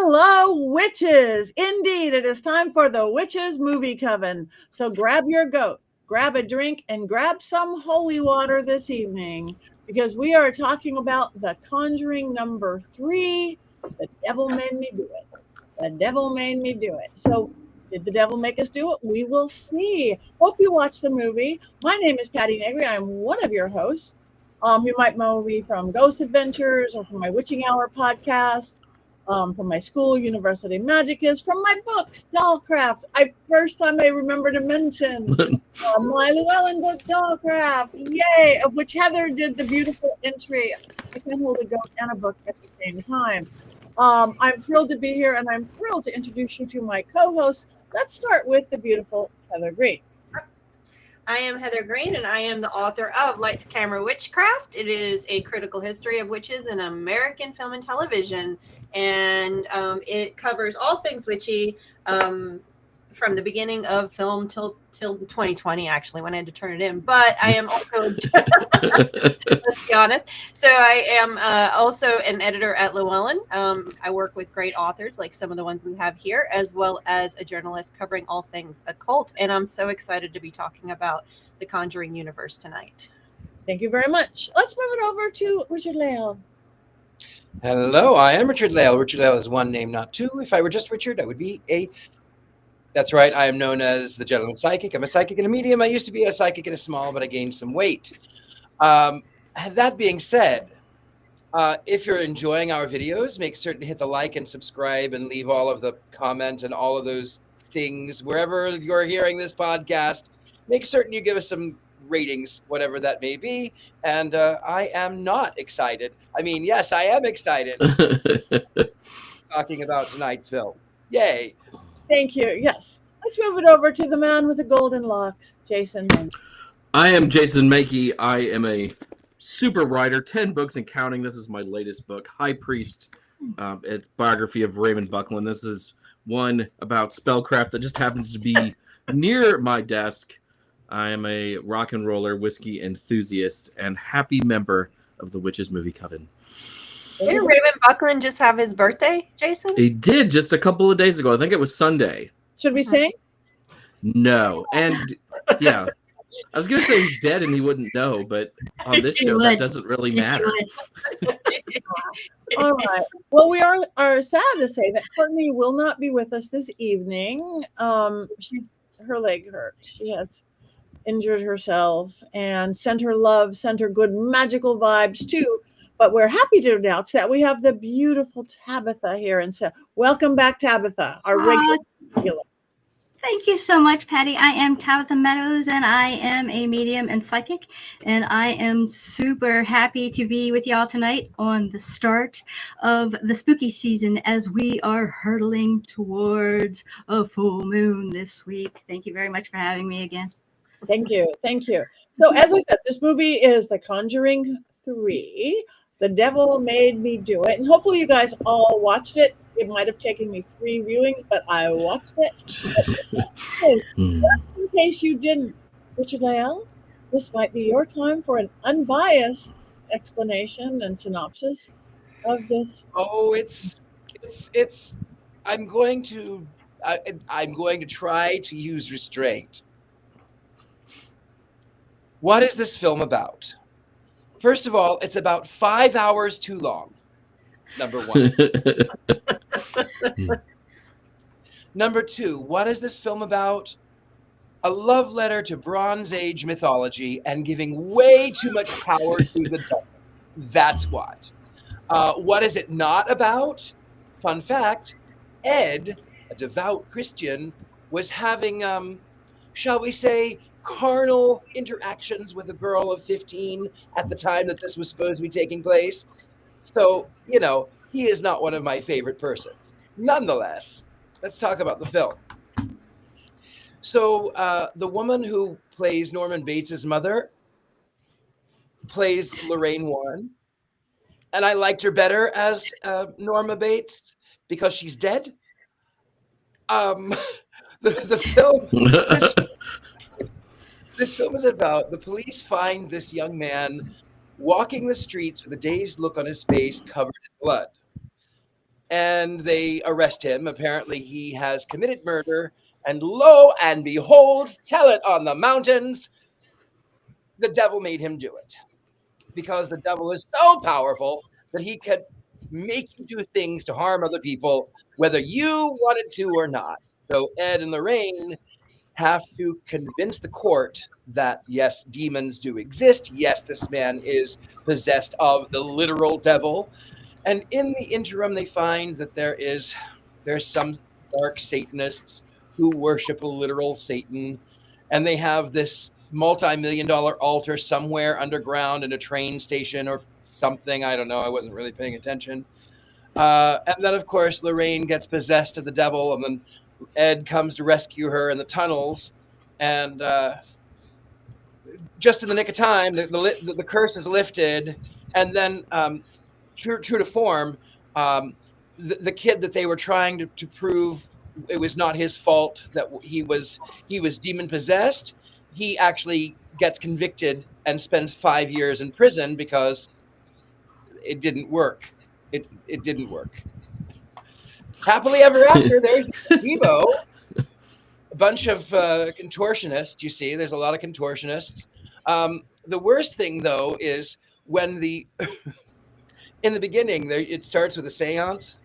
Hello, witches! Indeed, it is time for the Witches Movie Coven. So grab your goat, grab a drink, and grab some holy water this evening because we are talking about The Conjuring number 3, The Devil Made Me Do It. The Devil Made Me Do It. So did the devil make us do it? We will see. Hope you watch the movie. My name is Patti Negri. I'm one of your hosts. You might know me from Ghost Adventures or from my Witching Hour podcast. From my school, University Magicus, from my books, Dollcraft. First time I remember to mention my Llewellyn book, Dollcraft, yay! Of which Heather did the beautiful entry. I can hold a goat and a book at the same time. I'm thrilled to be here, and I'm thrilled to introduce you to my co-hosts. Let's start with the beautiful Heather Greene. I am Heather Greene, and I am the author of Lights, Camera, Witchcraft. It is a critical history of witches in American film and television, and it covers all things witchy from the beginning of film till 2020, actually, when I had to turn it in. But I am also, let's be honest, so I am also an editor at Llewellyn. I work with great authors like some of the ones we have here, as well as a journalist covering all things occult. And I'm so excited to be talking about the Conjuring universe tonight. Thank you very much. Let's move it over to Richard-Lael. Hello, I am Richard-Lael. Richard-Lael is one name, not two. If I were just Richard, I would be a... That's right. I am known as the Gentleman Psychic. I'm a psychic and a medium. I used to be a psychic and a small, but I gained some weight. That being said, if you're enjoying our videos, make certain to hit the like and subscribe and leave all of the comment and all of those things wherever you're hearing this podcast. Make certain you give us some ratings, whatever that may be. And I am not excited. I mean, yes, I am excited talking about tonight's film. Yay. Thank you. Yes. Let's move it over to the man with the golden locks, Jason. I am Jason Mankey. I am a super writer, 10 books and counting. This is my latest book, High Priest. It's biography of Raymond Buckland. This is one about spellcraft that just happens to be near my desk. I am a rock and roller whiskey enthusiast and happy member of the Witches Movie Coven. Didn't Raymond Buckland just have his birthday, Jason? He did just a couple of days ago. I think it was Sunday. Should we sing? No. And yeah, I was going to say he's dead and he wouldn't know, but on this show, that doesn't really matter. All right. Well, we are sad to say that Courtney will not be with us this evening. Her leg hurt. She has injured herself and sent her love, sent her good magical vibes too. But we're happy to announce that we have the beautiful Tabitha here. And so welcome back, Tabitha, our regular. Thank you so much, Patti. I am Tabitha Meadows, and I am a medium and psychic. And I am super happy to be with y'all tonight on the start of the spooky season as we are hurtling towards a full moon this week. Thank you very much for having me again. Thank you. Thank you. So as I said, this movie is The Conjuring 3. The Devil Made Me Do It. And hopefully you guys all watched it. It might have taken me 3 viewings, but I watched it. In case you didn't, Richard-Lael, this might be your time for an unbiased explanation and synopsis of this. Oh, I'm going to try to use restraint. What is this film about? First of all, it's about 5 hours too long. Number one. Number two, what is this film about? A love letter to Bronze Age mythology and giving way too much power to the devil. That's what. What is it not about? Fun fact, Ed, a devout Christian, was having, shall we say, carnal interactions with a girl of 15 at the time that this was supposed to be taking place. So, he is not one of my favorite persons. Nonetheless, let's talk about the film. So, the woman who plays Norman Bates' mother plays Lorraine Warren. And I liked her better as Norma Bates because she's dead. The film... This film is about the police find this young man walking the streets with a dazed look on his face covered in blood. and they arrest him. Apparently, he has committed murder. And lo and behold, tell it on the mountains, the devil made him do it. Because the devil is so powerful that he can make you do things to harm other people, whether you wanted to or not. So Ed and Lorraine have to convince the court that, yes, demons do exist. Yes, this man is possessed of the literal devil. And in the interim, they find that there's some dark Satanists who worship a literal Satan. And they have this multi-million-dollar altar somewhere underground in a train station or something. I don't know. I wasn't really paying attention. And then, of course, Lorraine gets possessed of the devil, and then Ed comes to rescue her in the tunnels. And just in the nick of time, the curse is lifted. And then, true to form, the kid that they were trying to prove it was not his fault that he was demon possessed, he actually gets convicted and spends 5 years in prison because it didn't work. It didn't work. Happily ever after, there's Debo, a bunch of contortionists. You see, there's a lot of contortionists. The worst thing, though, is when in the beginning, it starts with a seance.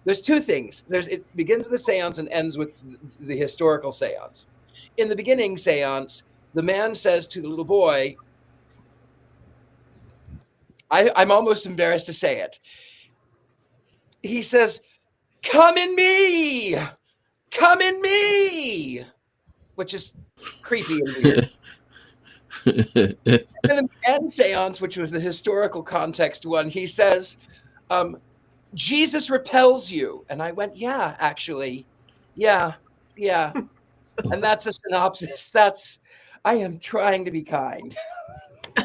There's two things. It begins with a seance and ends with the historical seance. In the beginning seance, the man says to the little boy, I'm almost embarrassed to say it. He says, "Come in me! Come in me!" Which is creepy and weird. And then in the end seance, which was the historical context one, he says, "Jesus repels you." And I went, "Yeah, actually. Yeah. And that's a synopsis. I am trying to be kind.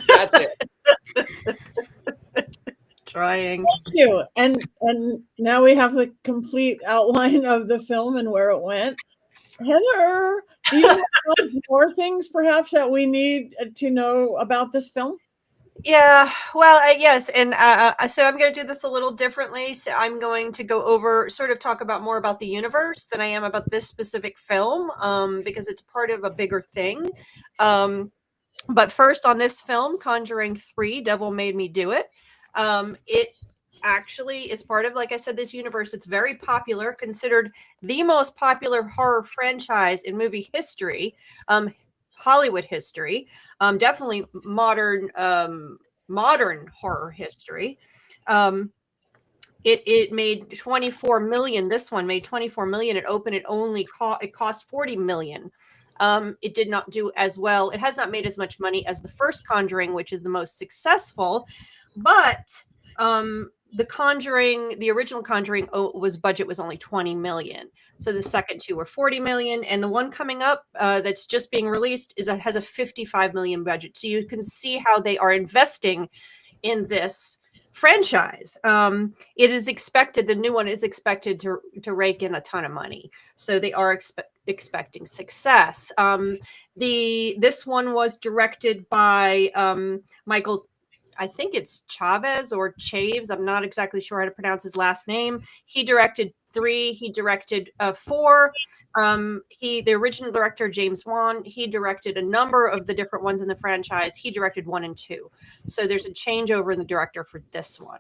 That's it. Trying. Thank you. And now we have the complete outline of the film and where it went. Heather, do you have more things perhaps that we need to know about this film? Yeah, well, yes, and so I'm going to do this a little differently. So I'm going to go over, sort of talk about more about the universe than I am about this specific film, because it's part of a bigger thing. But first, on this film, Conjuring 3, Devil Made Me Do It. It actually is part of, like I said, this universe. It's very popular, considered the most popular horror franchise in movie history. Hollywood history, definitely modern horror history. It made 24 million. This one made 24 million. It opened. It cost 40 million. It did not do as well. It has not made as much money as the first Conjuring, which is the most successful. But the Conjuring, the original Conjuring, budget was only 20 million. So the second two were 40 million, and the one coming up that's just being released has a 55 million budget. So you can see how they are investing in this franchise. It is expected, the new one is expected to rake in a ton of money. So they are expecting success. This one was directed by Michael, I think it's Chavez or Chaves. I'm not exactly sure how to pronounce his last name. He directed 3. He directed 4. The original director, James Wan, he directed a number of the different ones in the franchise. He directed 1 and 2. So there's a changeover in the director for this one.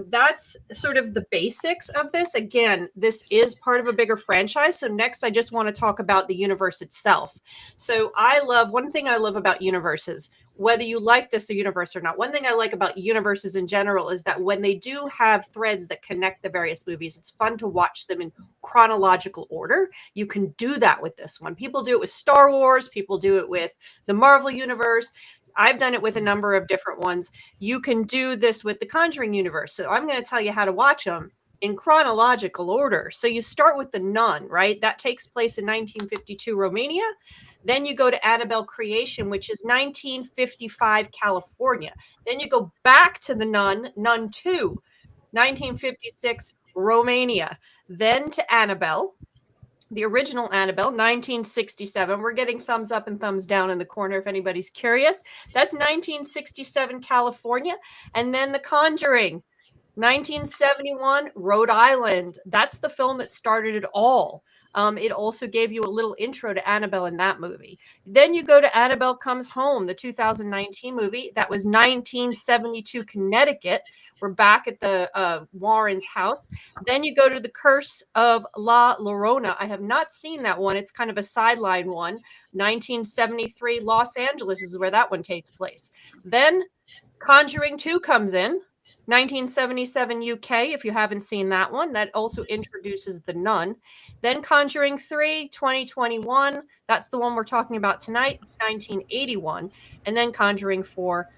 That's sort of the basics of this. Again, this is part of a bigger franchise. So next, I just want to talk about the universe itself. So one thing I love about universes, whether you like this universe or not, one thing I like about universes in general is that when they do have threads that connect the various movies, it's fun to watch them in chronological order. You can do that with this one. People do it with Star Wars. People do it with the Marvel universe. I've done it with a number of different ones. You can do this with the Conjuring universe. So I'm going to tell you how to watch them in chronological order. So you start with The Nun, right? That takes place in 1952 Romania. Then you go to Annabelle Creation, which is 1955 California. Then you go back to The Nun, Nun 2, 1956 Romania. Then to Annabelle, the original Annabelle, 1967. We're getting thumbs up and thumbs down in the corner if anybody's curious. That's 1967 California. And then The Conjuring, 1971, Rhode Island. That's the film that started it all. It also gave you a little intro to Annabelle in that movie. Then you go to Annabelle Comes Home, the 2019 movie. That was 1972, Connecticut. We're back at the Warrens' house. Then you go to The Curse of La Llorona. I have not seen that one. It's kind of a sideline one. 1973, Los Angeles is where that one takes place. Then Conjuring 2 comes in. 1977 UK, if you haven't seen that one, that also introduces the nun. Then Conjuring 3, 2021, that's the one we're talking about tonight. It's 1981. And then Conjuring 4,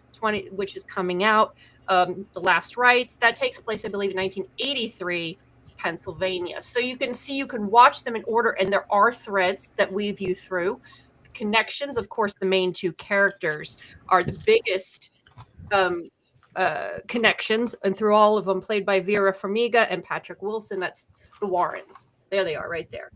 which is coming out, The Last Rites, that takes place, I believe, in 1983, Pennsylvania. So you can see, you can watch them in order, and there are threads that weave you through. Connections, of course, the main two characters are the biggest connections, and through all of them, played by Vera Farmiga and Patrick Wilson. That's the Warrens. There they are right there.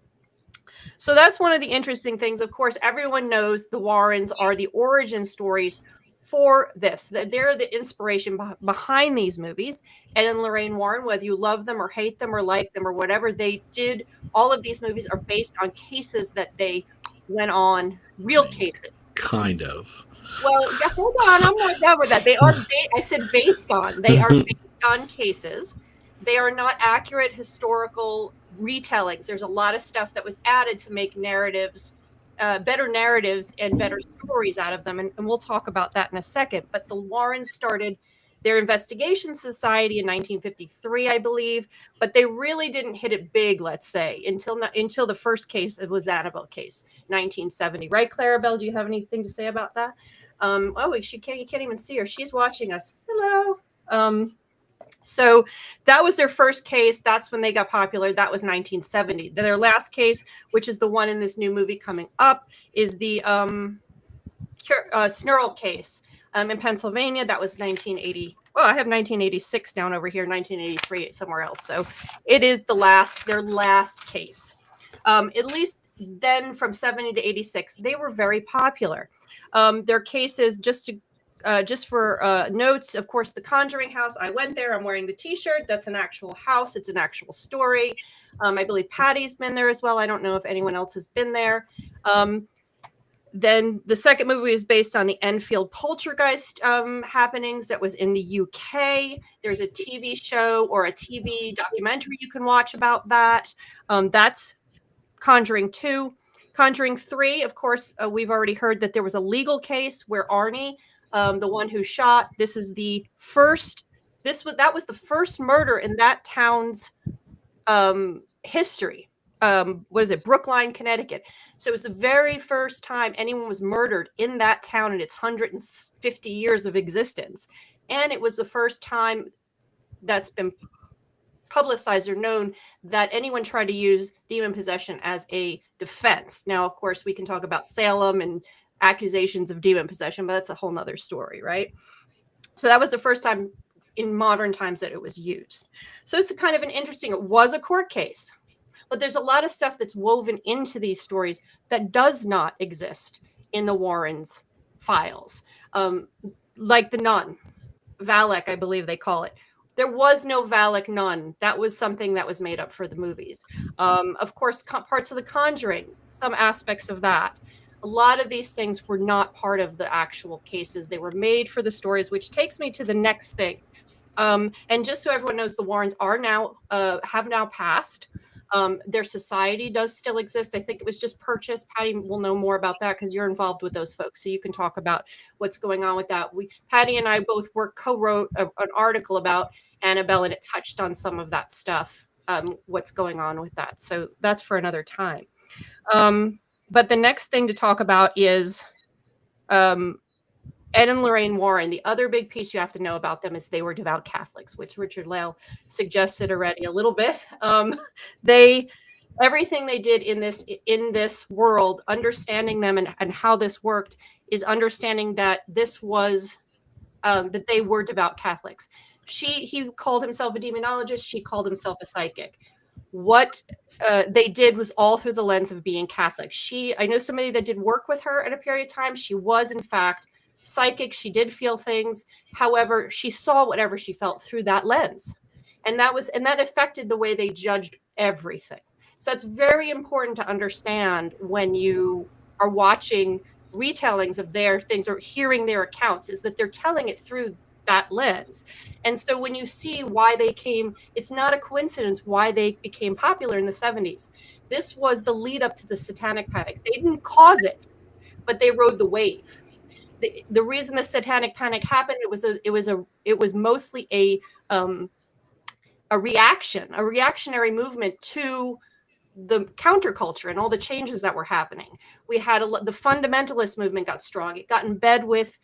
So that's one of the interesting things. Of course, everyone knows the Warrens are the origin stories for this. They're the inspiration behind these movies. Ed and Lorraine Warren, whether you love them or hate them or like them or whatever, they did. All of these movies are based on cases that they went on, real cases. Kind of. Well, yeah, hold on. I'm not done with that. They are, I said based on. They are based on cases. They are not accurate historical retellings. There's a lot of stuff that was added to make narratives, better narratives and better stories out of them. And we'll talk about that in a second. But the Warrens started their investigation society in 1953, I believe. But they really didn't hit it big, let's say, until the first case. It was Annabelle case, 1970. Right, Clarabelle? Do you have anything to say about that? You can't even see her. She's watching us. Hello. So that was their first case. That's when they got popular. That was 1970. Their last case, which is the one in this new movie coming up, is the Snurl case in Pennsylvania. That was 1980. Well, I have 1986 down over here, 1983 somewhere else. So it is their last case. At least then, from 70 to 86, they were very popular. Their cases, just for notes, of course, the Conjuring house. I went there. I'm wearing the T-shirt. That's an actual house. It's an actual story. I believe Patty's been there as well. I don't know if anyone else has been there. Then the second movie is based on the Enfield poltergeist happenings that was in the UK. There's a TV show or a TV documentary you can watch about that. That's Conjuring 2. Conjuring 3, of course, we've already heard that there was a legal case where Arnie, the one who shot, that was the first murder in that town's history. What is it? Brookline, Connecticut. So it was the very first time anyone was murdered in that town in its 150 years of existence. And it was the first time that's been publicized or known that anyone tried to use demon possession as a defense. Now, of course, we can talk about Salem and accusations of demon possession, but that's a whole nother story, right? So that was the first time in modern times that it was used. So it's kind of it was a court case, but there's a lot of stuff that's woven into these stories that does not exist in the Warrens' files. Like the nun, Valak, I believe they call it. There was no Valak nun. That was something that was made up for the movies. Of course, parts of The Conjuring, some aspects of that. A lot of these things were not part of the actual cases. They were made for the stories, which takes me to the next thing. And just so everyone knows, the Warrens are have now passed. Their society does still exist. I think it was just purchased. Patty will know more about that because you're involved with those folks. So you can talk about what's going on with that. Patty and I both co-wrote an article about Annabelle, and it touched on some of that stuff, what's going on with that. So that's for another time. But the next thing to talk about is Ed and Lorraine Warren. The other big piece you have to know about them is they were devout Catholics, which Richard-Lael suggested already a little bit. Everything they did in this world, understanding them and how this worked, is understanding that this was that they were devout Catholics. He called himself a demonologist. She called himself a psychic. What they did was all through the lens of being Catholic. I know somebody that did work with her at a period of time. She was, in fact, psychic. She did feel things. However, she saw whatever she felt through that lens. And that affected the way they judged everything. So it's very important to understand when you are watching retellings of their things or hearing their accounts, is that they're telling it through that lens. And so when you see why they came, it's not a coincidence why they became popular in the 70s. This was the lead up to the Satanic Panic. They didn't cause it, but they rode the wave. The reason the Satanic Panic happened, it was mostly a reactionary movement to the counterculture and all the changes that were happening. We had the fundamentalist movement got strong. It got in bed with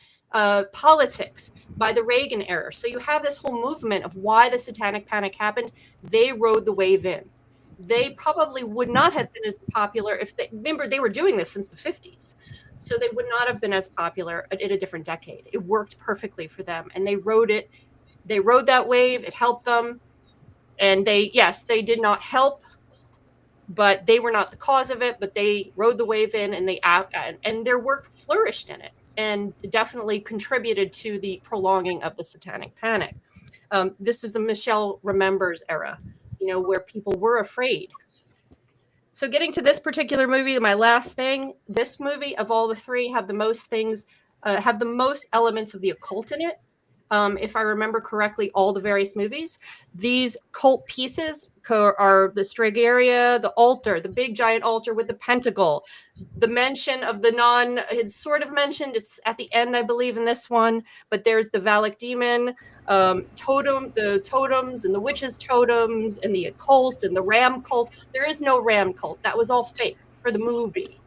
politics by the Reagan era. So you have this whole movement of why the Satanic Panic happened. They rode the wave in. They probably would not have been as popular if remember, they were doing this since the 50s. So they would not have been as popular in a different decade. It worked perfectly for them. And they rode that wave. It helped them. And they did not help, but they were not the cause of it, but they rode the wave in, and their work flourished in it and definitely contributed to the prolonging of the Satanic Panic. This is a Michelle Remembers era, where people were afraid. So getting to this particular movie, my last thing, this movie of all the three have the most elements of the occult in it. If I remember correctly, all the various movies, these cult pieces are the Stregaria, the altar, the big giant altar with the pentacle, the mention of it's sort of mentioned, it's at the end, I believe, in this one, but there's the Valak demon, the totems and the witches' totems and the occult and the ram cult. There is no ram cult. That was all fake for the movie.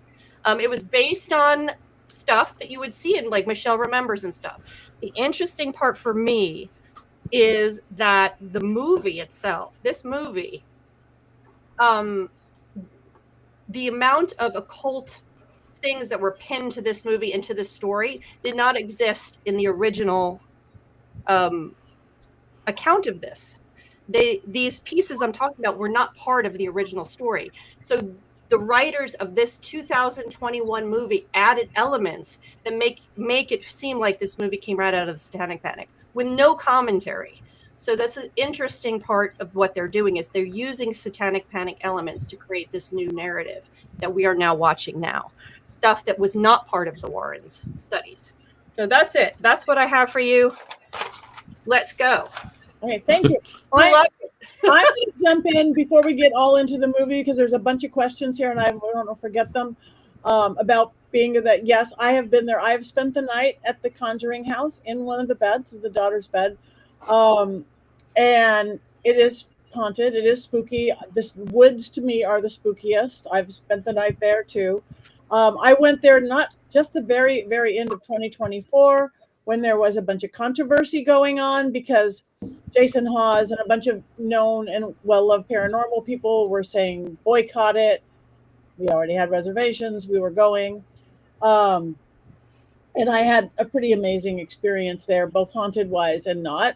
It was based on stuff that you would see in like Michelle Remembers and stuff. The interesting part for me is that the movie itself, this movie, the amount of occult things that were pinned to this movie and to this story did not exist in the original account of this. These pieces I'm talking about were not part of the original story. So the writers of this 2021 movie added elements that make it seem like this movie came right out of the Satanic Panic with no commentary. So that's an interesting part of what they're doing, is they're using Satanic Panic elements to create this new narrative that we are now watching now. Stuff that was not part of the Warrens' studies. So that's it. That's what I have for you. Let's go. Okay, thank you. I'm going to jump in before we get all into the movie, because there's a bunch of questions here and I don't want to forget them, about being that, yes, I have been there. I have spent the night at the Conjuring house in one of the beds, the daughter's bed. And it is haunted. It is spooky. The woods to me are the spookiest. I've spent the night there too. I went there not just the very, very end of 2024 when there was a bunch of controversy going on because Jason Hawes and a bunch of known and well-loved paranormal people were saying boycott it. We already had reservations. We were going. And I had a pretty amazing experience there, both haunted-wise and not.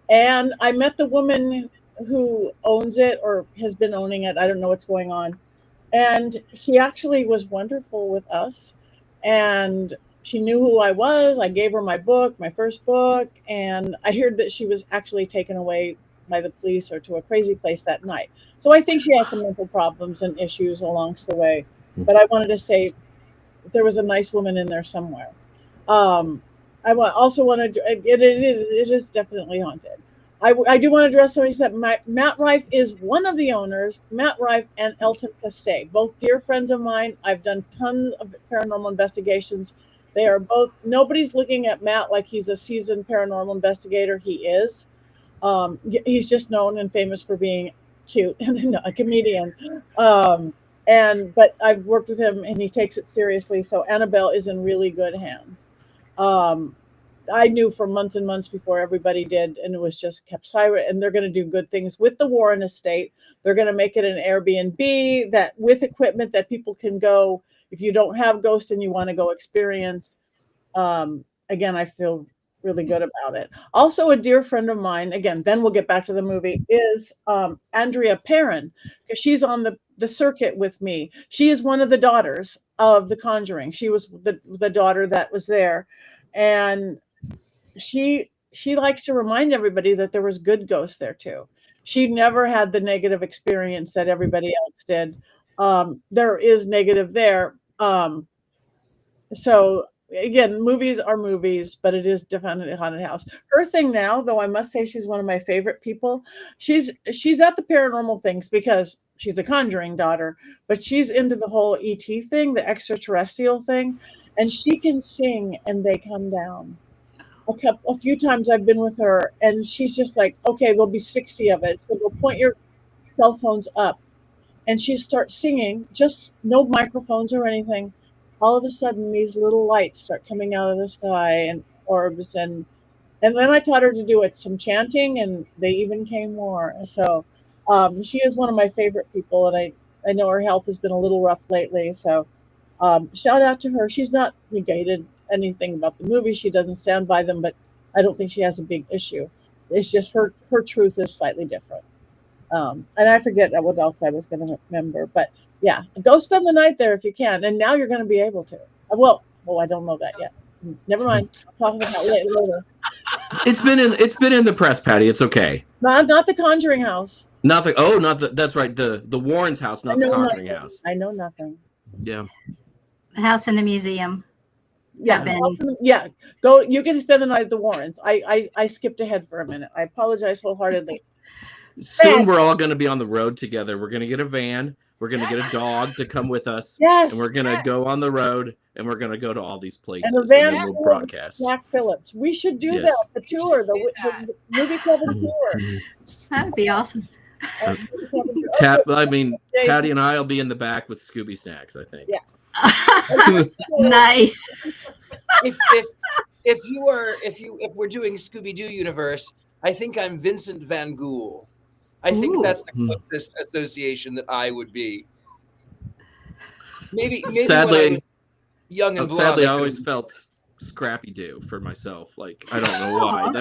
And I met the woman who owns it or has been owning it. I don't know what's going on. And she actually was wonderful with us. And she knew who I was. I gave her my book, my first book. And I heard that she was actually taken away by the police or to a crazy place that night. So I think she has some mental problems and issues along the way. But I wanted to say there was a nice woman in there somewhere. I also want to, it is definitely haunted. I do want to address somebody said Matt Rife is one of the owners, Matt Rife and Elton Castay, both dear friends of mine. I've done tons of paranormal investigations. They are both, nobody's looking at Matt like he's a seasoned paranormal investigator. He is. He's just known and famous for being cute and a comedian. But I've worked with him and he takes it seriously. So Annabelle is in really good hands. I knew for months and months before everybody did, and it was just kept silent. And they're going to do good things with the Warren estate. They're going to make it an Airbnb that with equipment that people can go if you don't have ghosts and you want to go experience. Again, I feel really good about it. Also, a dear friend of mine, again, then we'll get back to the movie, is Andrea Perrin, because she's on the circuit with me. She is one of the daughters of The Conjuring. She was the daughter that was there. And she she likes to remind everybody that there was good ghosts there too. She never had the negative experience that everybody else did. There is negative there. So again, movies are movies, but it is definitely a haunted house. Her thing now, though, I must say she's one of my favorite people. She's at the paranormal things because she's a Conjuring daughter, but she's into the whole ET thing, the extraterrestrial thing, and she can sing and they come down. A few times I've been with her, and she's just like, okay, there'll be 60 of it. So they'll point your cell phones up, and she starts singing, just no microphones or anything. All of a sudden, these little lights start coming out of the sky and orbs, and then I taught her to do it, some chanting, and they even came more. So she is one of my favorite people, and I know her health has been a little rough lately. So shout out to her. She's not negated anything about the movie. She doesn't stand by them, but I don't think she has a big issue. It's just her truth is slightly different. And I forget what else I was going to remember, but yeah, go spend the night there if you can. And now you're going to be able to. Well, I don't know that yet. Never mind. I'll talk about it later. It's been in the press, Patty. It's okay. Not the Conjuring house. That's right. The Warren's house, not the Conjuring house. I know nothing. Yeah. The house in the museum. Yeah. Go. You can spend the night at the Warrens. I skipped ahead for a minute. I apologize wholeheartedly. Soon we're all going to be on the road together. We're going to get a van. We're going to get a dog to come with us. Yes. And we're going to go on the road, and we're going to go to all these places. And the van we'll broadcast. Jack Phillips. We should do that. The tour, the movie coven tour. That'd be awesome. Patty and I will be in the back with Scooby snacks, I think. Yeah. Nice. If we're doing Scooby-Doo universe, I think I'm Vincent Van Gogh. I think that's the closest association that I would be. Maybe sadly, when I was young and blonde. Sadly, I always felt Scrappy-Doo for myself. Like, I don't know why.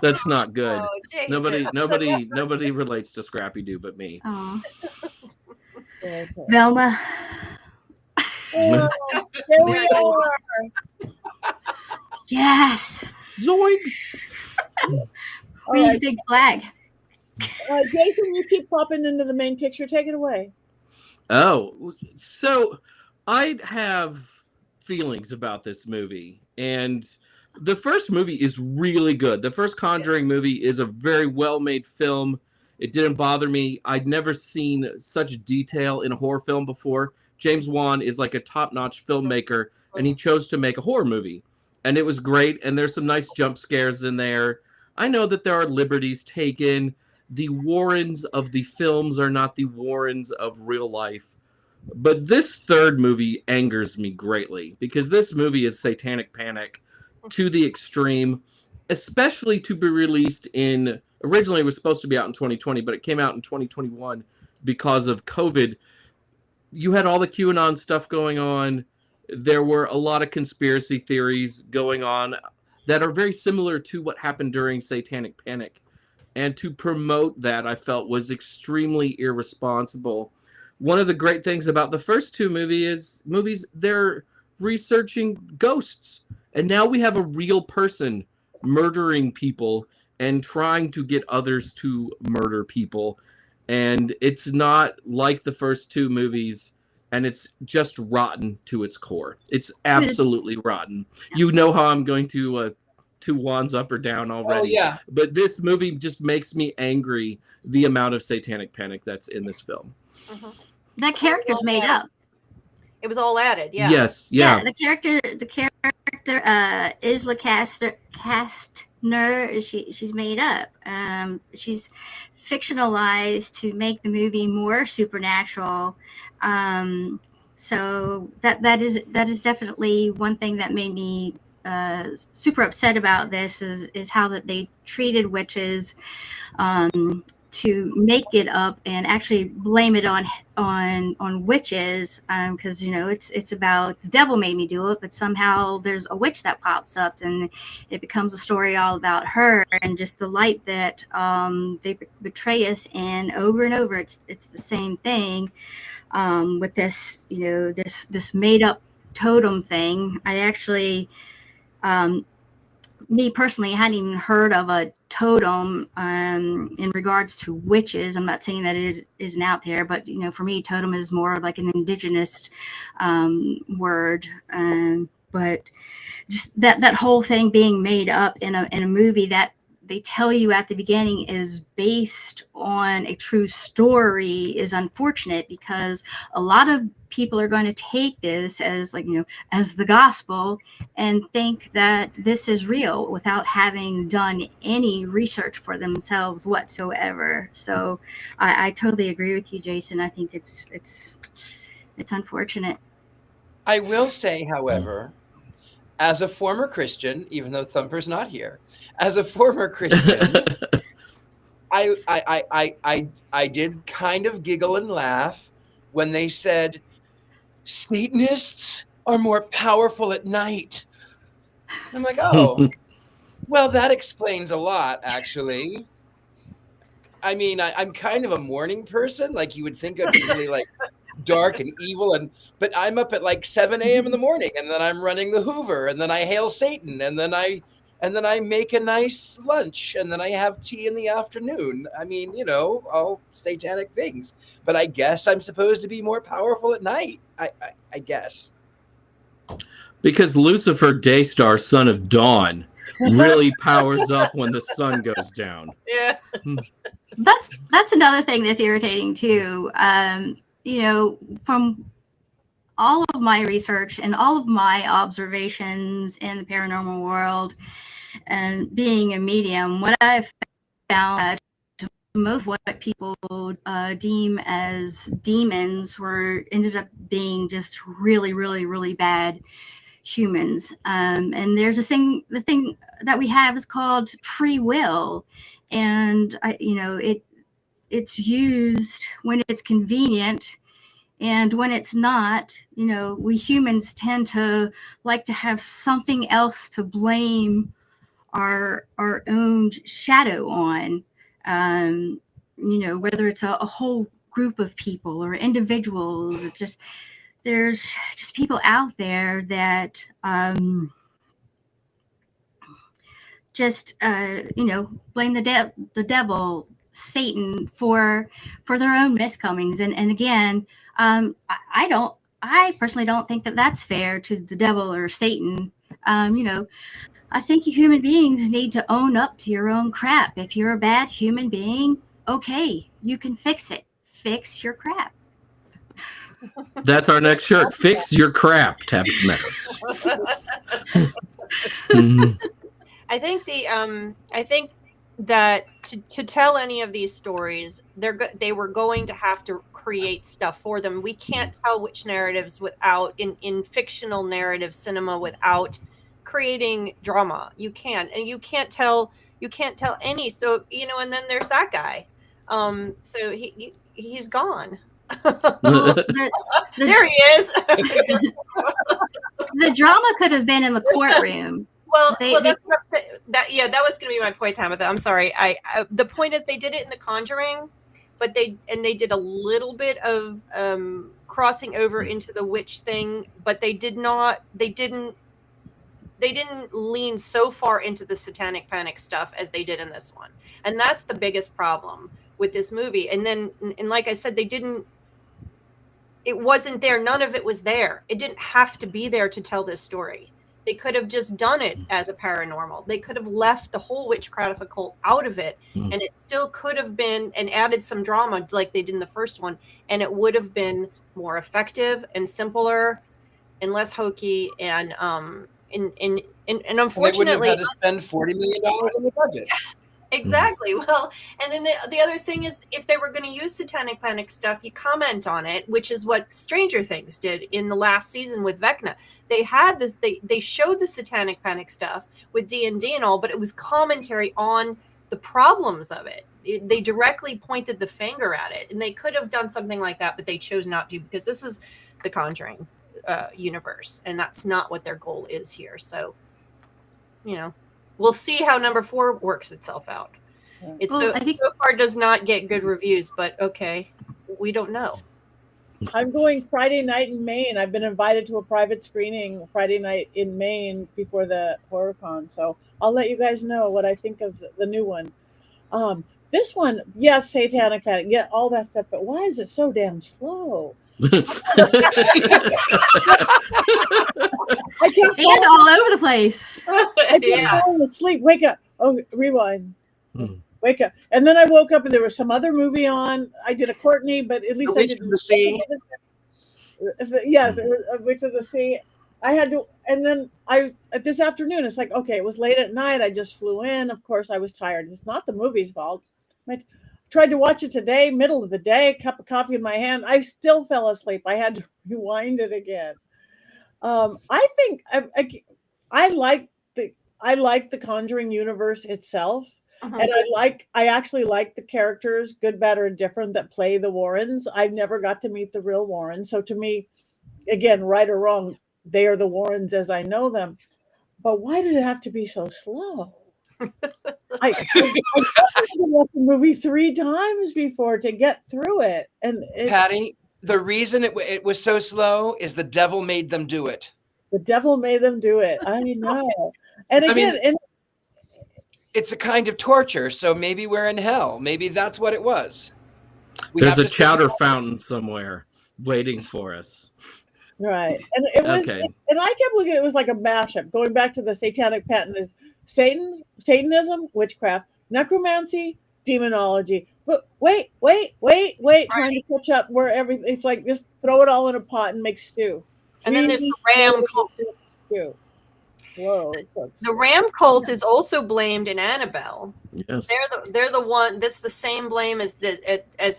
That's not good. Nobody relates to Scrappy-Doo but me. Oh. Velma. Oh, there we are. Yes. Zoinks. We need a big flag. Jason, you keep popping into the main picture. Take it away. Oh, so I have feelings about this movie. And the first movie is really good. The first Conjuring movie is a very well-made film. It didn't bother me. I'd never seen such detail in a horror film before. James Wan is like a top-notch filmmaker, and he chose to make a horror movie. And it was great, and there's some nice jump scares in there. I know that there are liberties taken. The Warrens of the films are not the Warrens of real life. But this third movie angers me greatly, because this movie is satanic panic to the extreme, especially to be released in... Originally, it was supposed to be out in 2020, but it came out in 2021 because of COVID. You had all the QAnon stuff going on. There were a lot of conspiracy theories going on that are very similar to what happened during Satanic Panic. And to promote that, I felt, was irresponsible. One of the great things about the first two movies, they're researching ghosts. And now we have a real person murdering people and trying to get others to murder people. And it's not like the first two movies, and it's just rotten to its core. It's absolutely rotten. You know how I'm going to wands up or down already. Oh, yeah. But this movie just makes me angry, the amount of satanic panic that's in this film. Mm-hmm. That character's made up. It was all added, yeah. Yes, yeah. The character Isla Kastner, she's made up. She's fictionalized to make the movie more supernatural. So that is definitely one thing that made me super upset about this is how that they treated witches, to make it up and actually blame it on witches, because it's about the devil made me do it, but somehow there's a witch that pops up and it becomes a story all about her, and just the light that they betray us in over and over. It's the same thing with this this made up totem thing. I actually me personally, I hadn't even heard of a totem in regards to witches. I'm not saying that it isn't out there, but for me, totem is more like an indigenous word. But just that whole thing being made up in a movie that they tell you at the beginning is based on a true story is unfortunate, because a lot of people are going to take this as as the gospel and think that this is real without having done any research for themselves whatsoever. So I totally agree with you, Jason. I think it's unfortunate. I will say, however, as a former Christian, even though Thumper's not here, as a former Christian, I did kind of giggle and laugh when they said Satanists are more powerful at night. I'm like, oh, well, that explains a lot, actually. I mean, I'm kind of a morning person. Like, you would think I'd be really like dark and evil, but I'm up at like 7 a.m. in the morning, and then I'm running the Hoover, and then I hail Satan, and then I make a nice lunch, and then I have tea in the afternoon. I mean, all satanic things. But I guess I'm supposed to be more powerful at night. I guess. Because Lucifer, Daystar, son of Dawn, really powers up when the sun goes down. Yeah. That's another thing that's irritating too. From all of my research and all of my observations in the paranormal world and being a medium, what I've found that most what people deem as demons ended up being just really, really, really bad humans. And there's the thing that we have is called free will, and it's used when it's convenient, and when it's not, we humans tend to like to have something else to blame our own shadow on, whether it's a whole group of people or individuals. It's just, there's just people out there that blame the devil, Satan, for their own miscomings. And again, I personally don't think that that's fair to the devil or Satan. I think you human beings need to own up to your own crap. If you're a bad human being, okay, you can fix it. Fix your crap. That's our next shirt. Fix your crap, Tabitha Meadows. I think that to tell any of these stories, they were going to have to create stuff for them. We can't tell witch narratives without in fictional narrative cinema without creating drama. You can't, and you can't tell any. So and then there's that guy. So he's gone. Well, there he is. The drama could have been in the courtroom. Well, that's what I'm saying. That was going to be my point, Tabitha. I'm sorry. The point is they did it in The Conjuring, but they did a little bit of crossing over into the witch thing, but they didn't lean so far into the satanic panic stuff as they did in this one. And that's the biggest problem with this movie. And then, like I said, it wasn't there. None of it was there. It didn't have to be there to tell this story. They could have just done it as a paranormal. They could have left the whole witchcraft occult out of it, and it still could have been, and added some drama like they did in the first one, and it would have been more effective and simpler and less hokey. And unfortunately, they wouldn't have had to spend $40 million on the budget. Exactly. Well, and then the other thing is, if they were going to use satanic panic stuff, you comment on it, which is what Stranger Things did in the last season with Vecna. They had this. They showed the satanic panic stuff with D&D and all, but it was commentary on the problems of it. They directly pointed the finger at it, and they could have done something like that, but they chose not to, because this is the Conjuring universe, and that's not what their goal is here. So, we'll see how number 4 works itself out. It's so far does not get good reviews, but okay, we don't know. I'm going Friday night in Maine. I've been invited to a private screening Friday night in Maine before the HorrorCon, so I'll let you guys know what I think of the new one. This one, yes, satanic panic, yeah, all that stuff, but why is it so damn slow? I kept And all over the place. I kept falling asleep. Wake up. Oh, rewind. Wake up. And then I woke up and there was some other movie on. I did a Courtney, but at least I Witch didn't. of the Sea. Yes, Witch of the Sea. I had to, and then this afternoon, it's like, okay, it was late at night. I just flew in. Of course, I was tired. It's not the movie's fault. I tried to watch it today, middle of the day, cup of coffee in my hand. I still fell asleep. I had to rewind it again. I think I like the Conjuring universe itself. And I actually like the characters, good, better, and different, that play the Warrens. I've never got to meet the real Warrens. So to me, again, right or wrong, they are the Warrens as I know them. But why did it have to be so slow? I watched the movie 3 times before to get through it. And Patti, the reason it was so slow is the devil made them do it. The devil made them do it. I know. And again, it's a kind of torture, so maybe we're in hell. Maybe that's what it was. There's a chowder fountain somewhere waiting for us. Right. And it was, okay. And I kept looking, it was like a mashup, going back to the satanic pattern is Satanism, witchcraft, necromancy, demonology. But wait, trying to catch up where everything, it's like just throw it all in a pot and make stew. And then there's the ram cult. Stew. Whoa. The ram cult is also blamed in Annabelle. Yes. They're the one that's the same blame as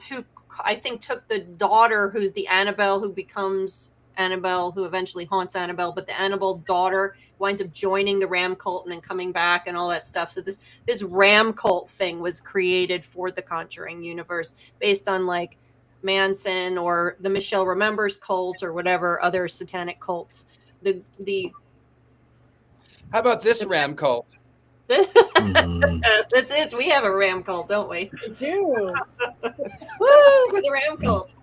who I think took the daughter who's the Annabelle who becomes Annabelle, who eventually haunts Annabelle, but the Annabelle daughter winds up joining the ram cult and then coming back and all that stuff. So this ram cult thing was created for the Conjuring universe based on like Manson or the Michelle Remembers cult or whatever other satanic cults. How about this ram cult? That's it. We have a ram cult, don't we? We do. Woo for the ram cult.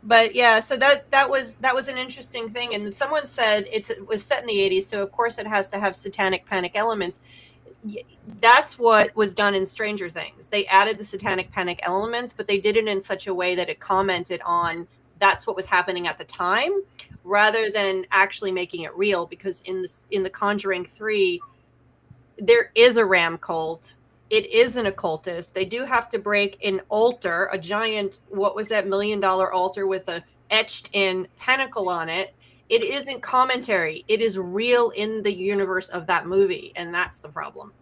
But yeah, so that was an interesting thing. And someone said it was set in the 80s, so of course it has to have satanic panic elements. That's what was done in Stranger Things. They added the satanic panic elements, but they did it in such a way that it commented on that's what was happening at the time, rather than actually making it real. Because in the Conjuring 3, there is a ram cult. It is an occultist. They do have to break an altar, a giant, what was that, $1 million altar with a etched in pentacle on it. It isn't commentary. It is real in the universe of that movie, and that's the problem.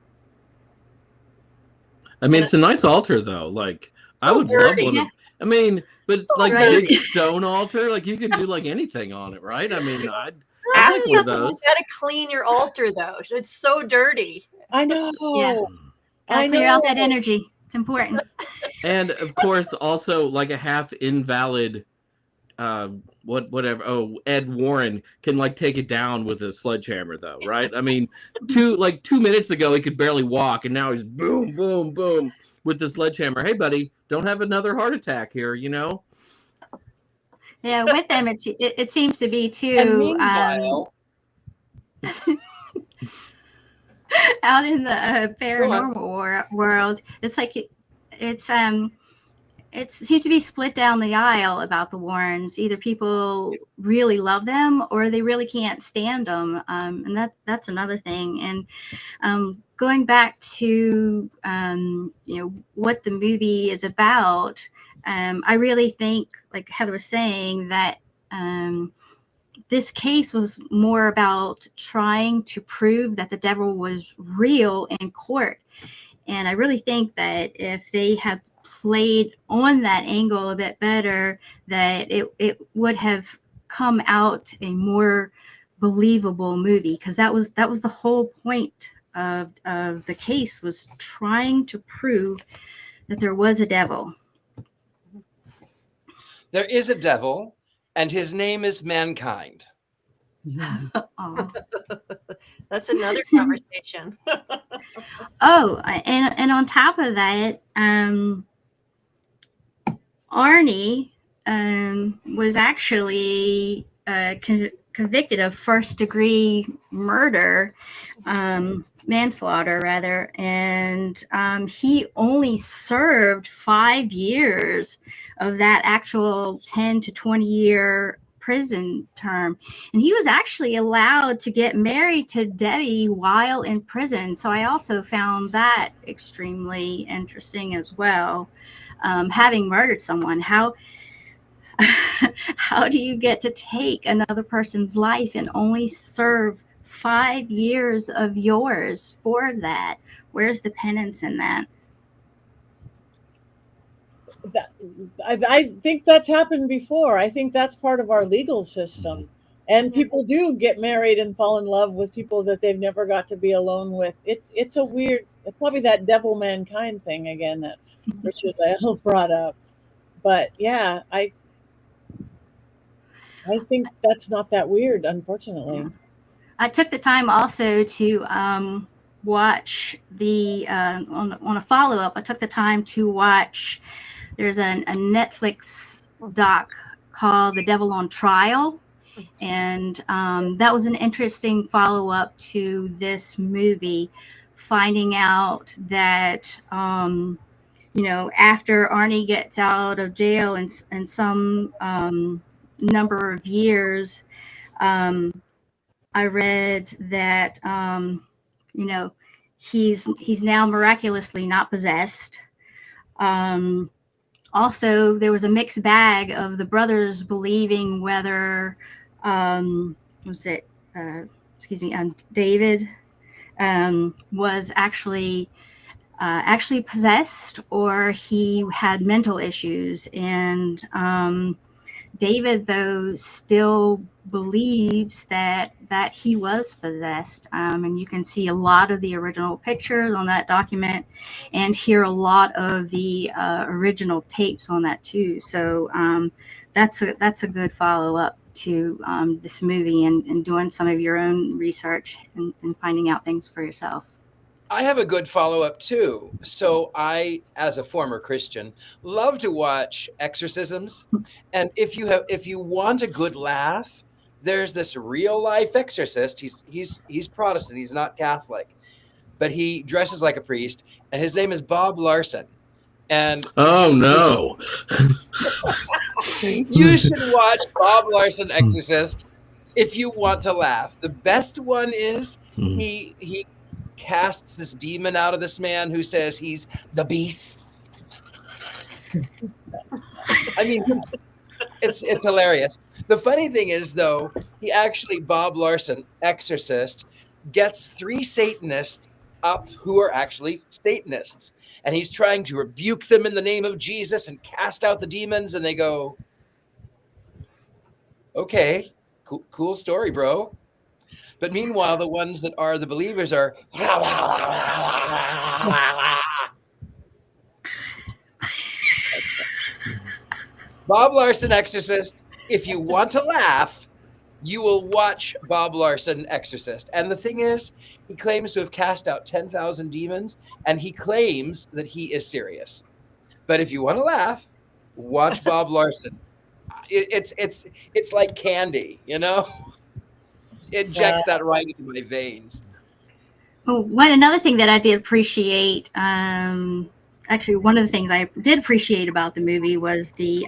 I mean, it's a nice altar, though. like, so I would dirty. love one. I mean, but like right. big stone altar, like you could do like anything on it, right? I mean, I'd After like one of you those. gotta clean your altar, though. It's so dirty. I know. Yeah. Gotta clear out that energy. It's important. And of course, also like a half invalid, whatever. Oh, Ed Warren can like take it down with a sledgehammer, though, right? I mean, 2 minutes ago he could barely walk, and now he's boom, boom, boom with the sledgehammer. Hey, buddy, don't have another heart attack here, you know? Yeah, with them, it seems to be too. And meanwhile, out in the paranormal world, it's like it seems to be split down the aisle about the Warrens. Either people really love them or they really can't stand them, and that's another thing. And going back to what the movie is about, I really think, like Heather was saying, that this case was more about trying to prove that the devil was real in court. And I really think that if they had played on that angle a bit better, that it would have come out a more believable movie, because that was the whole point of the case, was trying to prove that there was a devil. there is a devil, and his name is mankind. That's another conversation. Oh, and on top of that, Arnie was actually convicted of first-degree murder, manslaughter rather, and he only served 5 years of that actual 10 to 20 year prison term, and he was actually allowed to get married to Debbie while in prison. So I also found that extremely interesting as well. Having murdered someone, how do you get to take another person's life and only serve 5 years of yours for that? Where's the penance in that? I think that's happened before. I think that's part of our legal system. And people do get married and fall in love with people that they've never got to be alone with. It's a weird, it's probably that devil mankind thing again that Richard-Lael brought up. But yeah, I think that's not that weird, unfortunately. I took the time also to watch the on a follow-up. I took the time to watch. There's a Netflix doc called The Devil on Trial, and that was an interesting follow-up to this movie, finding out that after Arnie gets out of jail in some number of years, I read that he's now miraculously not possessed. Also, there was a mixed bag of the brothers believing whether David was actually possessed or he had mental issues, and David, though, still believes that he was possessed, and you can see a lot of the original pictures on that document and hear a lot of the original tapes on that too. So that's a good follow-up to this movie and doing some of your own research and finding out things for yourself. I have a good follow-up too. So I, as a former Christian, love to watch exorcisms. And if you want a good laugh, there's this real life exorcist. He's Protestant. He's not Catholic, but he dresses like a priest, and his name is Bob Larson. And oh no, you should watch Bob Larson Exorcist if you want to laugh. The best one is he casts this demon out of this man who says he's the beast. I mean, it's hilarious. The funny thing is, though, Bob Larson, exorcist, gets 3 Satanists up who are actually Satanists. And he's trying to rebuke them in the name of Jesus and cast out the demons. And they go, okay, cool story, bro. But meanwhile, the ones that are the believers are. Bob Larson Exorcist. If you want to laugh, you will watch Bob Larson Exorcist. And the thing is, he claims to have cast out 10,000 demons, and he claims that he is serious. But if you want to laugh, watch Bob Larson. It's like candy, Inject that right into my veins. Oh, another thing that I did appreciate, actually, one of the things I did appreciate about the movie was the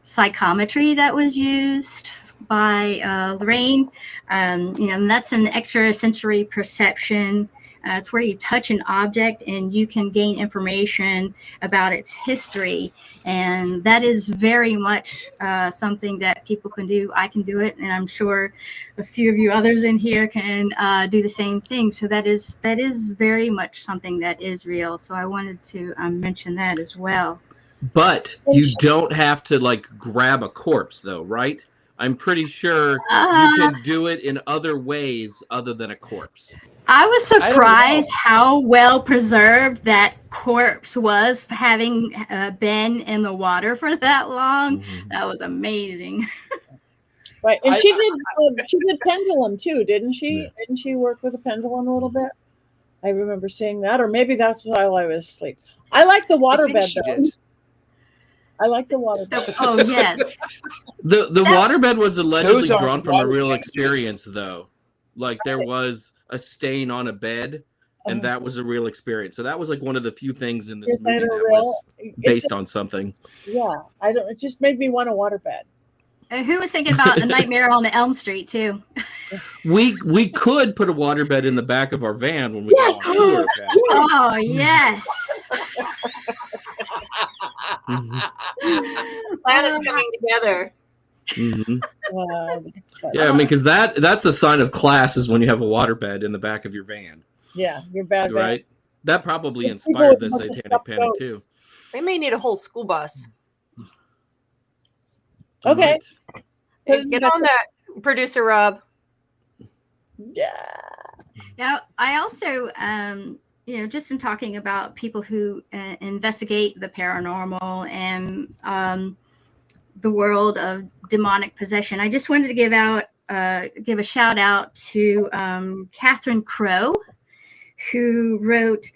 psychometry that was used by Lorraine. And that's an extrasensory perception. It's where you touch an object and you can gain information about its history. And that is very much something that people can do. I can do it, and I'm sure a few of you others in here can do the same thing. So that is very much something that is real. So I wanted to mention that as well. But you don't have to grab a corpse, though, right? I'm pretty sure you can do it in other ways other than a corpse. I was surprised how well preserved that corpse was, having been in the water for that long. Mm-hmm. That was amazing. Right, and she did pendulum too, didn't she? Yeah. Didn't she work with a pendulum a little bit? I remember seeing that, or maybe that's while I was asleep. I like the waterbed though. I like the water. Oh yeah. The waterbed was allegedly Those aren't drawn from a water real beds. experience, though. Like there was a stain on a bed, and that was a real experience. So that was like one of the few things in this Is that movie a that real- was it based just- on something. Yeah, I don't. It just made me want a waterbed. Who was thinking about A Nightmare on Elm Street too? We could put a waterbed in the back of our van when we Yes! go on tour. Chad. Oh yes. Plan is coming together. Mhm. But, Yeah, I mean, because that's a sign of class is when you have a waterbed in the back of your van, yeah, you're bad. right? That probably Those people inspired the with a bunch of Satanic stuff Panic going. too. We may need a whole school bus. Okay. Right. Get on that, producer Rob. Yeah. Now, I also, just in talking about people who investigate the paranormal and the world of demonic possession, I just wanted to give a shout out to Catherine Crowe, who wrote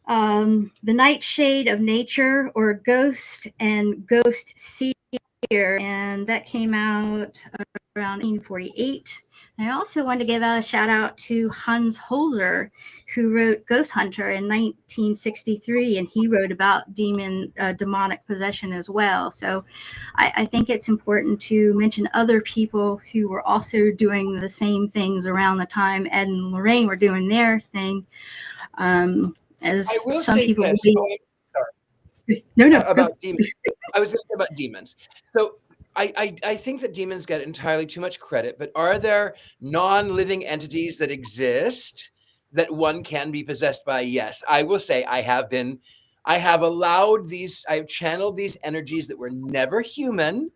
The Nightshade of Nature, or Ghost and Ghost Seer, and that came out around 1948. I also wanted to give a shout out to Hans Holzer, who wrote Ghost Hunter in 1963, and he wrote about demonic possession as well. So I think it's important to mention other people who were also doing the same things around the time Ed and Lorraine were doing their thing. As I will some say people this. Sorry. no, About demons. I was just about demons. So I think that demons get entirely too much credit, but are there non-living entities that exist that one can be possessed by? Yes, I will say I have channeled these energies that were never human,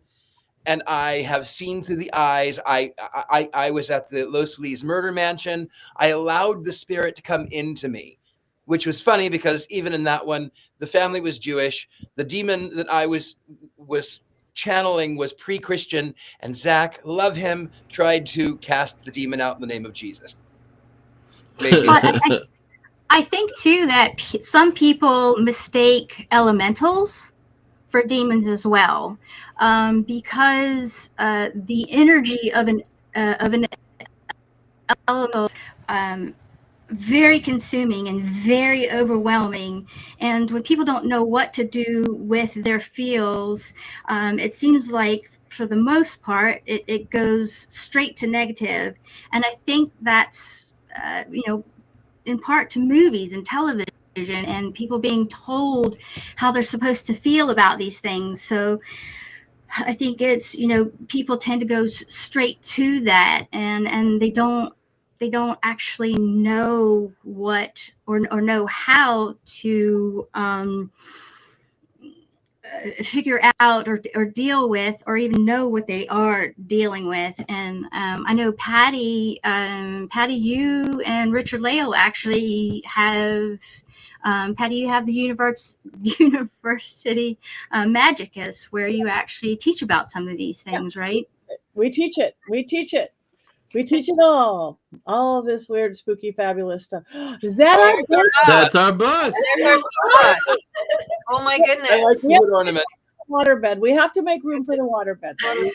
and I have seen through the eyes. I was at the Los Feliz murder mansion. I allowed the spirit to come into me, which was funny because even in that one, the family was Jewish. The demon that I was channeling was pre-Christian, and Zach, love him, tried to cast the demon out in the name of Jesus. I think too that some people mistake elementals for demons as well, because the energy of an elemental very consuming and very overwhelming, and when people don't know what to do with their feels, it seems like for the most part it goes straight to negative. And I think that's in part to movies and television and people being told how they're supposed to feel about these things. So I think it's, people tend to go straight to that, and they don't actually know what or know how to figure out or deal with, or even know what they are dealing with. And I know Patti, you and Richard-Lael actually have. Patti, you have the University Magicus, where you actually teach about some of these things, right? We teach it. We teach it all. All of this weird, spooky, fabulous stuff. Is that our bus? That's our bus. There's our school bus. Oh my goodness. I like the wood ornament. Waterbed. We have to make room for the waterbed. I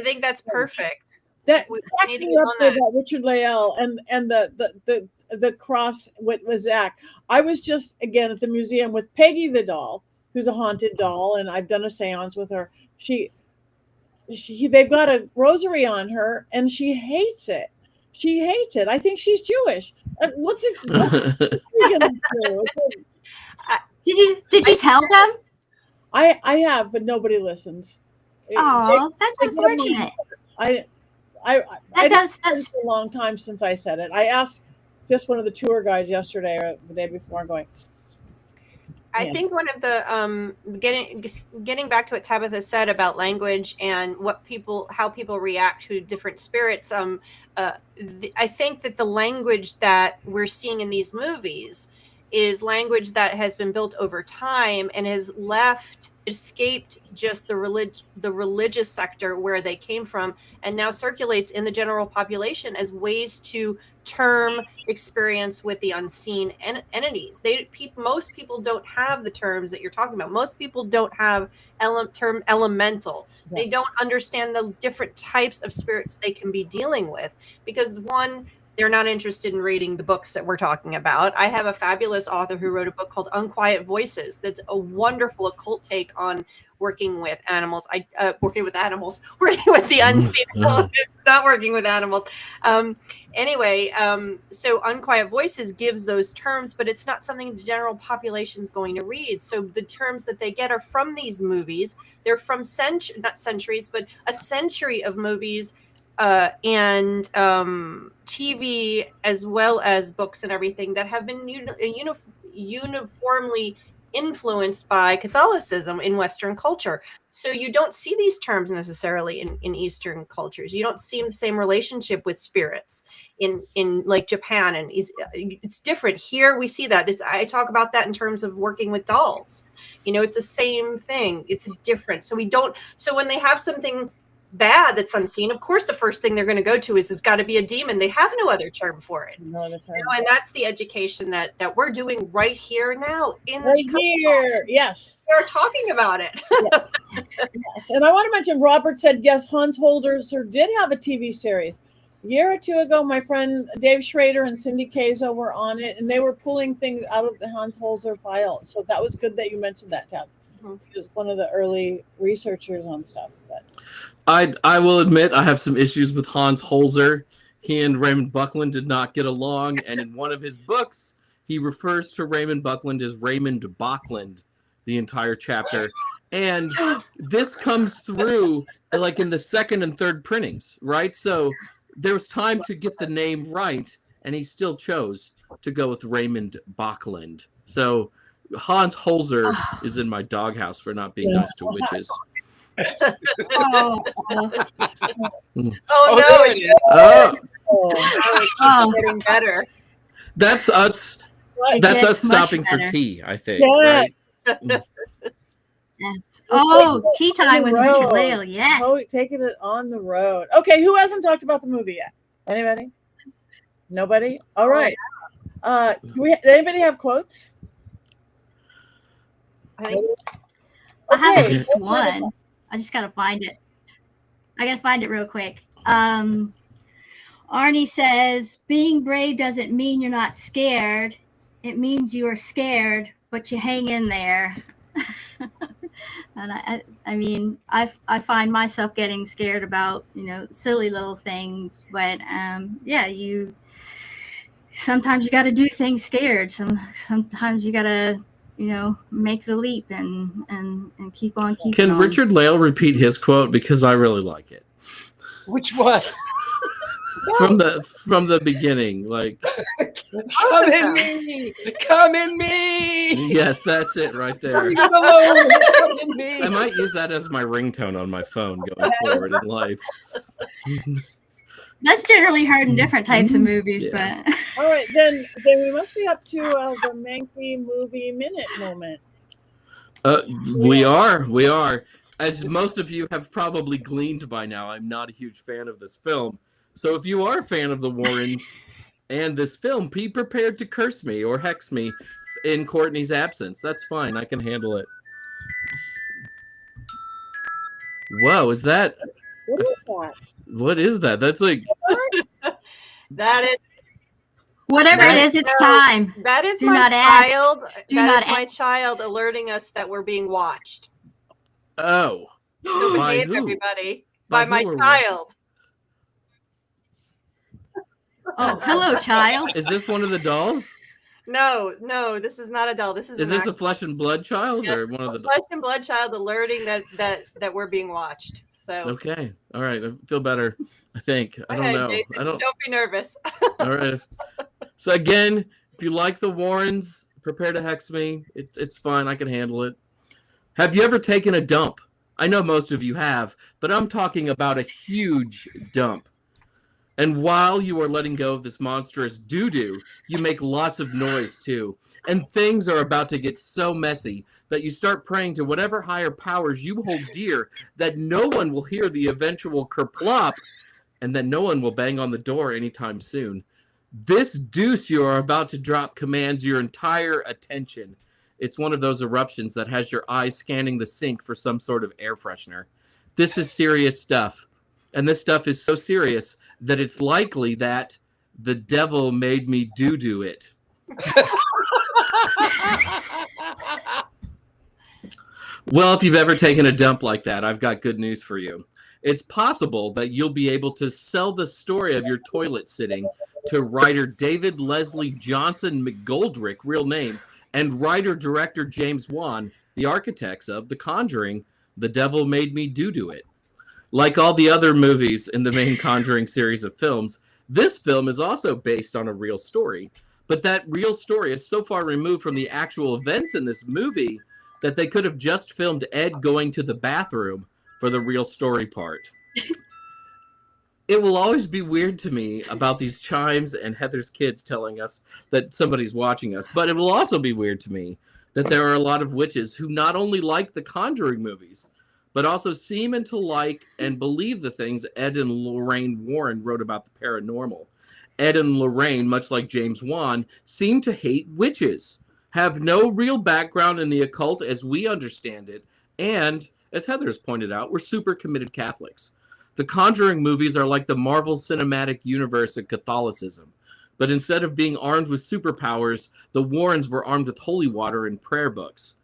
think that's perfect. That We cracks need to me get up on there that. about Richard-Lael and the cross with Zach. I was just again at the museum with Peggy the doll, who's a haunted doll, and I've done a seance with her. They've got a rosary on her, and she hates it. She hates it. I think she's Jewish. What's it gonna do? Did you tell them? I have, but nobody listens. Oh, that's they get them on- unfortunate. I That's it's a long time since I said it. I asked just one of the tour guides yesterday or the day before, going, I Yeah. think one of the getting back to what Tabitha said about language and how people react to different spirits. I think that the language that we're seeing in these movies is language that has been built over time and has escaped just the religious sector where they came from, and now circulates in the general population as ways to term experience with the unseen entities. Most people don't have the terms that you're talking about. Most people don't have term elemental. They don't understand the different types of spirits they can be dealing with, because one, they're not interested in reading the books that we're talking about. I have a fabulous author who wrote a book called Unquiet Voices. That's a wonderful occult take on working with animals. Working with the unseen elements, not working with animals. So Unquiet Voices gives those terms, but it's not something the general population is going to read. So the terms that they get are from these movies. They're from not centuries, but a century of movies and TV, as well as books and everything that have been uniformly influenced by Catholicism in Western culture. So you don't see these terms necessarily in Eastern cultures. You don't see the same relationship with spirits in like Japan, and it's different. Here we see that. I talk about that in terms of working with dolls. It's the same thing. It's different. So when they have something bad that's unseen, of course the first thing they're going to go to is it's got to be a demon. They have no other term for it. And that's the education that we're doing right here now in this here. Yes, we're talking about it. Yes. And I want to mention, Robert said yes, Hans Holzer did have a TV series a year or two ago. My friend Dave Schrader and Cindy Kazo were on it, and they were pulling things out of the Hans Holzer file. So that was good that you mentioned that, Tab. He was one of the early researchers on stuff. But I will admit I have some issues with Hans Holzer. He and Raymond Buckland did not get along, and in one of his books, he refers to Raymond Buckland as Raymond Bachland the entire chapter. And this comes through like in the second and third printings, right? So there was time to get the name right, and he still chose to go with Raymond Bachland. So Hans Holzer is in my doghouse for not being nice to witches. No! It's getting better. That's us. That's us stopping for tea, I think. Yes. Right? Tea time with Richard-Lael. Yeah. Taking it on the road. Okay, who hasn't talked about the movie yet? Anybody? Nobody? All right. Anybody have quotes? I have at least one. I just gotta find it. I gotta find it real quick. Arnie says, "Being brave doesn't mean you're not scared. It means you are scared, but you hang in there." And I find myself getting scared about silly little things, but sometimes you got to do things scared. Sometimes you got to make the leap and keep on keeping Can on. Richard-Lael repeat his quote, because I really like it? Which one? From the beginning, like come in me, come in me. Yes, that's it right there. Leave it alone. Come in me. I might use that as my ringtone on my phone going forward in life. That's generally heard in different types of movies, Yeah. but All right, then we must be up to the Mankey movie minute moment. We are. As most of you have probably gleaned by now, I'm not a huge fan of this film. So if you are a fan of the Warrens and this film, be prepared to curse me or hex me in Courtney's absence. That's fine. I can handle it. Whoa, is that? What is that? What is that? That's like... That is whatever it is, it's time. That is Do my not ask. child. Do That not is my child alerting us that we're being watched. Oh. So By behave, who? everybody. By By my who or what? child. Oh, hello, child. Is this one of the dolls? No, this is not a doll. This is Is this a flesh and blood child or one of the dolls? flesh and blood child alerting that we're being watched. So Okay. All right. I feel better. I think. I go don't ahead, know. Jason. I don't. Don't be nervous. All right. So again, if you like the Warrens, prepare to hex me. It's fine. I can handle it. Have you ever taken a dump? I know most of you have, but I'm talking about a huge dump. And while you are letting go of this monstrous doo-doo, you make lots of noise too. And things are about to get so messy that you start praying to whatever higher powers you hold dear that no one will hear the eventual kerplop and that no one will bang on the door anytime soon. This deuce you are about to drop commands your entire attention. It's one of those eruptions that has your eyes scanning the sink for some sort of air freshener. This is serious stuff. And this stuff is so serious that it's likely that the devil made me do it. Well, if you've ever taken a dump like that, I've got good news for you. It's possible that you'll be able to sell the story of your toilet sitting to writer David Leslie Johnson McGoldrick, real name, and writer-director James Wan, the architects of The Conjuring, The Devil Made Me Do It. Like all the other movies in the main Conjuring series of films, this film is also based on a real story. But that real story is so far removed from the actual events in this movie that they could have just filmed Ed going to the bathroom for the real story part. It will always be weird to me about these chimes and Heather's kids telling us that somebody's watching us, but it will also be weird to me that there are a lot of witches who not only like the Conjuring movies, but also seem to like and believe the things Ed and Lorraine Warren wrote about the paranormal. Ed and Lorraine, much like James Wan, seem to hate witches, have no real background in the occult as we understand it, and, as Heather has pointed out, we're super committed Catholics. The Conjuring movies are like the Marvel Cinematic Universe of Catholicism, but instead of being armed with superpowers, the Warrens were armed with holy water and prayer books.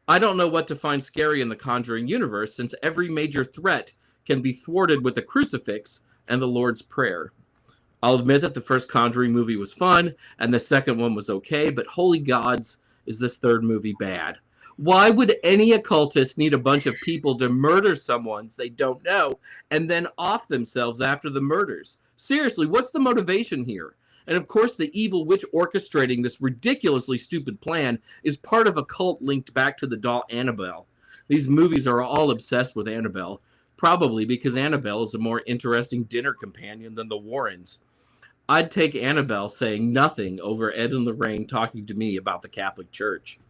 I don't know what to find scary in the Conjuring universe, since every major threat can be thwarted with a crucifix and the Lord's Prayer. I'll admit that the first Conjuring movie was fun, and the second one was okay, but holy gods, is this third movie bad? Why would any occultist need a bunch of people to murder someone they don't know and then off themselves after the murders? Seriously, what's the motivation here? And of course, the evil witch orchestrating this ridiculously stupid plan is part of a cult linked back to the doll Annabelle. These movies are all obsessed with Annabelle, probably because Annabelle is a more interesting dinner companion than the Warrens. I'd take Annabelle saying nothing over Ed and Lorraine talking to me about the Catholic Church.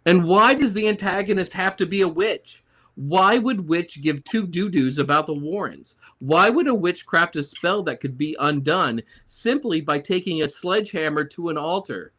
And why does the antagonist have to be a witch? Why would witch give two doo-doos about the Warrens? Why would a witch craft a spell that could be undone simply by taking a sledgehammer to an altar?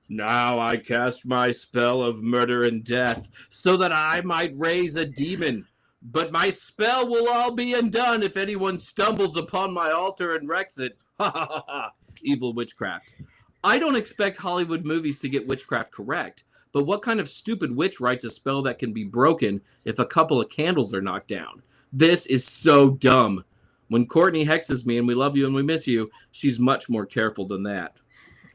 Now I cast my spell of murder and death so that I might raise a demon. But my spell will all be undone if anyone stumbles upon my altar and wrecks it. Ha ha ha ha. Evil witchcraft. I don't expect Hollywood movies to get witchcraft correct. But what kind of stupid witch writes a spell that can be broken if a couple of candles are knocked down? This is so dumb. When Courtney hexes me and we love you and we miss you, she's much more careful than that.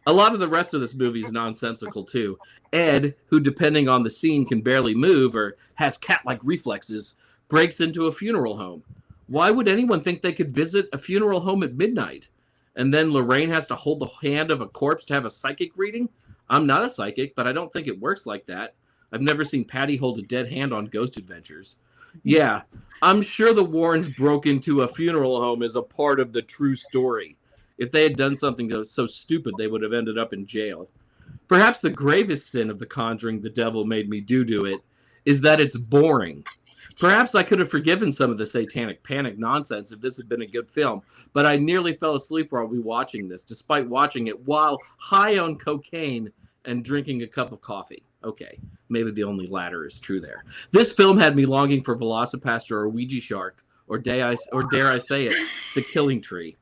A lot of the rest of this movie is nonsensical too. Ed, who depending on the scene can barely move or has cat-like reflexes, breaks into a funeral home. Why would anyone think they could visit a funeral home at midnight? And then Lorraine has to hold the hand of a corpse to have a psychic reading? I'm not a psychic, but I don't think it works like that. I've never seen Patti hold a dead hand on Ghost Adventures. Yeah, I'm sure the Warrens broke into a funeral home as a part of the true story. If they had done something so stupid, they would have ended up in jail. Perhaps the gravest sin of The Conjuring, The Devil Made Me Do It, is that it's boring. Perhaps I could have forgiven some of the satanic panic nonsense if this had been a good film, but I nearly fell asleep while we were watching this, despite watching it while high on cocaine and drinking a cup of coffee. Okay, maybe the only latter is true there. This film had me longing for Velocipaster or Ouija Shark, or dare I say it, The Killing Tree.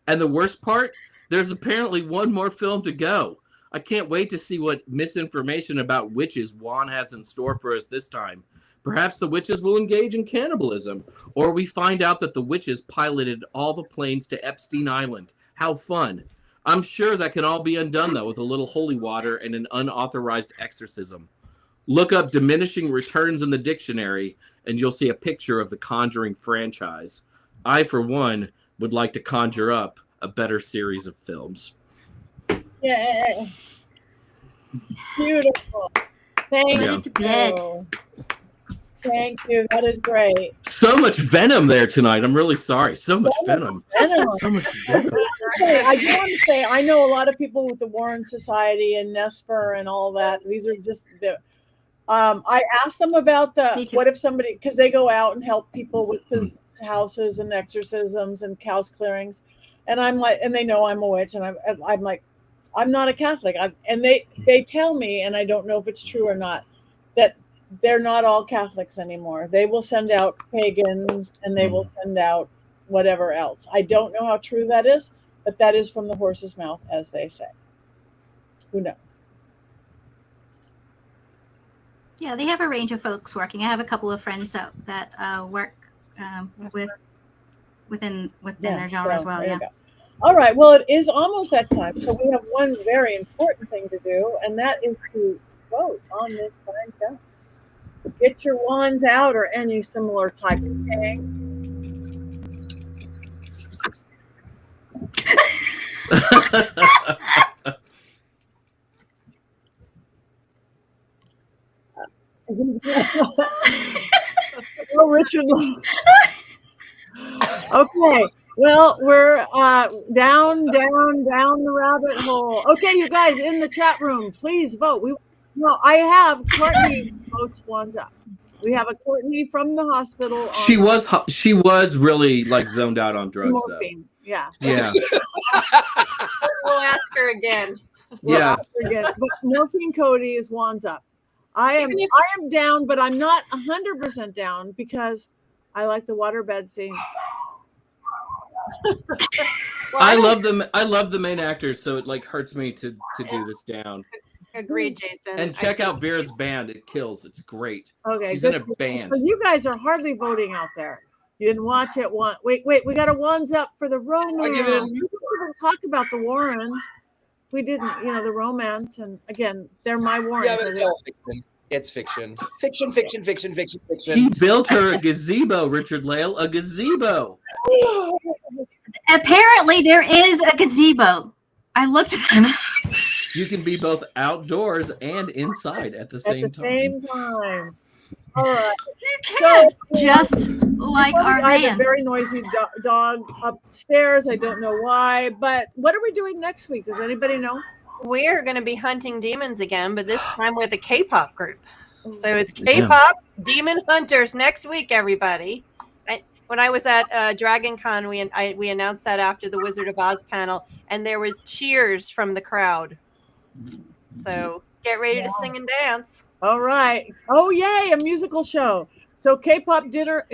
And the worst part, there's apparently one more film to go. I can't wait to see what misinformation about witches Wan has in store for us this time. Perhaps the witches will engage in cannibalism, or we find out that the witches piloted all the planes to Epstein Island. How fun. I'm sure that can all be undone, though, with a little holy water and an unauthorized exorcism. Look up diminishing returns in the dictionary, and you'll see a picture of the Conjuring franchise. I, for one, would like to conjure up a better series of films. Yeah. Beautiful. Thank you. Thank you. That is great. So much venom there tonight. I'm really sorry. So much venom. So much venom. I do want to say, I know a lot of people with the Warren Society and Nesper and all that. These are just the. I asked them about what if somebody, because they go out and help people with houses and exorcisms and house clearings. And I'm like, and they know I'm a witch, and I'm like, I'm not a Catholic. And they tell me, and I don't know if it's true or not, that they're not all Catholics anymore. They will send out pagans, and they will send out whatever else. I don't know how true that is, but that is from the horse's mouth, as they say. Who knows? Yeah, they have a range of folks working. I have a couple of friends that work within their genre as well. Yeah. All right. Well, it is almost that time, so we have one very important thing to do, and that is to vote on this fine film. Get your wands out or any similar type of thing. Oh, Richard. Okay. Well, we're down the rabbit hole. Okay, you guys in the chat room, please vote. I have Courtney votes wands up. We have a Courtney from the hospital. She was really like zoned out on drugs morphine. though. Yeah. Yeah. We'll ask her again. Yeah. But morphine Cody is wands up. I am down, but I'm not 100% down because I like the waterbed scene. Well, I love the main actors, so it like hurts me to do this down. Agreed, Jason. And check out Vera's band; it kills. It's great. Okay, she's in a band. So you guys are hardly voting out there. You didn't watch it. Wait, we got a wands up for the romance. We didn't talk about the Warrens. We didn't, the romance, and again, they're my Warrens. Yeah, but it's all fiction. It's fiction. Fiction. He built her a gazebo, Richard-Lael, a gazebo. Apparently, there is a gazebo. I looked at it. You can be both outdoors and inside at the same time. All right. You can, just like our I have man. a very noisy dog upstairs. I don't know why, but what are we doing next week? Does anybody know? We're going to be hunting demons again, but this time with a K-pop group. So it's K-pop Demon Hunters next week, everybody. When I was at Dragon Con, we announced that after the Wizard of Oz panel, and there was cheers from the crowd. So get ready to sing and dance. All right. Oh, yay, a musical show. So K-pop dinner,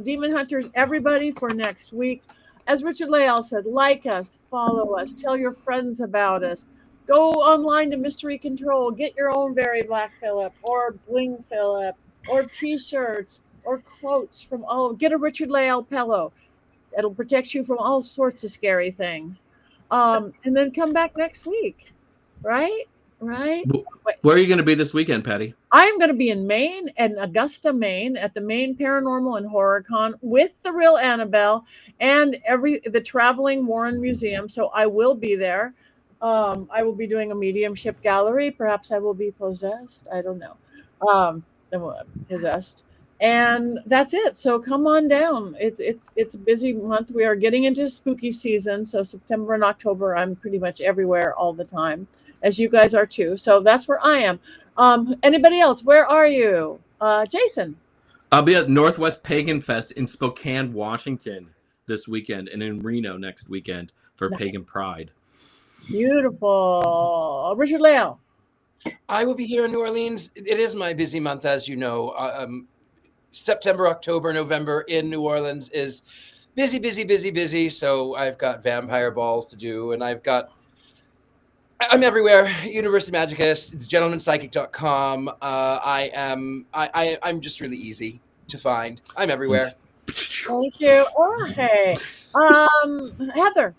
Demon Hunters, everybody for next week. As Richard-Lael said, like us, follow us, tell your friends about us. Go online to Mystery Control. Get your own Very Black Phillip or Bling Phillip or T-shirts or quotes from get a Richard-Lael pillow. It'll protect you from all sorts of scary things. And then come back next week. Right? Where are you going to be this weekend, Patti? I'm going to be in Maine, in Augusta, Maine, at the Maine Paranormal and Horror Con with the real Annabelle and the traveling Warren Museum. So I will be there. I will be doing a mediumship gallery. Perhaps I will be possessed. I don't know. Possessed. And that's it. So come on down. It's a busy month. We are getting into spooky season. So September and October, I'm pretty much everywhere all the time, as you guys are too. So that's where I am. Anybody else? Where are you? Jason? I'll be at Northwest Pagan Fest in Spokane, Washington this weekend, and in Reno next weekend for Pagan Pride. Beautiful. Richard-Lael? I will be here in New Orleans. It is my busy month, as you know. September, October, November in New Orleans is busy. So I've got vampire balls to do, and I'm everywhere. University Magicus, it's gentlemanpsychic.com. I'm just really easy to find. I'm everywhere. Thank you. Okay. Heather?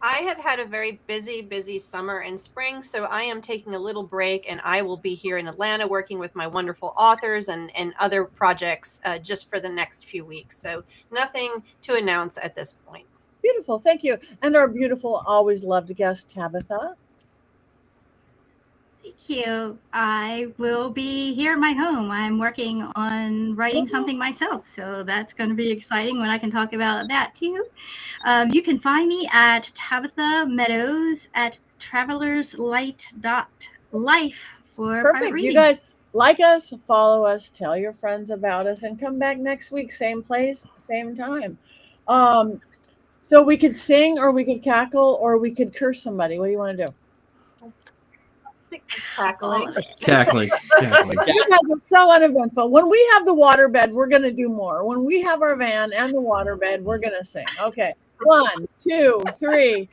I have had a very busy summer and spring, so I am taking a little break, and I will be here in Atlanta working with my wonderful authors and other projects just for the next few weeks. So nothing to announce at this point. Beautiful. Thank you. And our beautiful, always loved guest, Tabitha. Thank you. I will be here at my home. I'm working on writing something myself, so that's going to be exciting when I can talk about that too. You can find me at Tabitha Meadows at travelerslight.life for private Perfect. readings. You guys like us, follow us, tell your friends about us, and come back next week, same place, same time. So we could sing, or we could cackle, or we could curse somebody. What do you want to do? Stick to cackling. Cackling. You guys are so uneventful. When we have the waterbed, we're going to do more. When we have our van and the waterbed, we're going to sing. Okay. 1, 2, 3.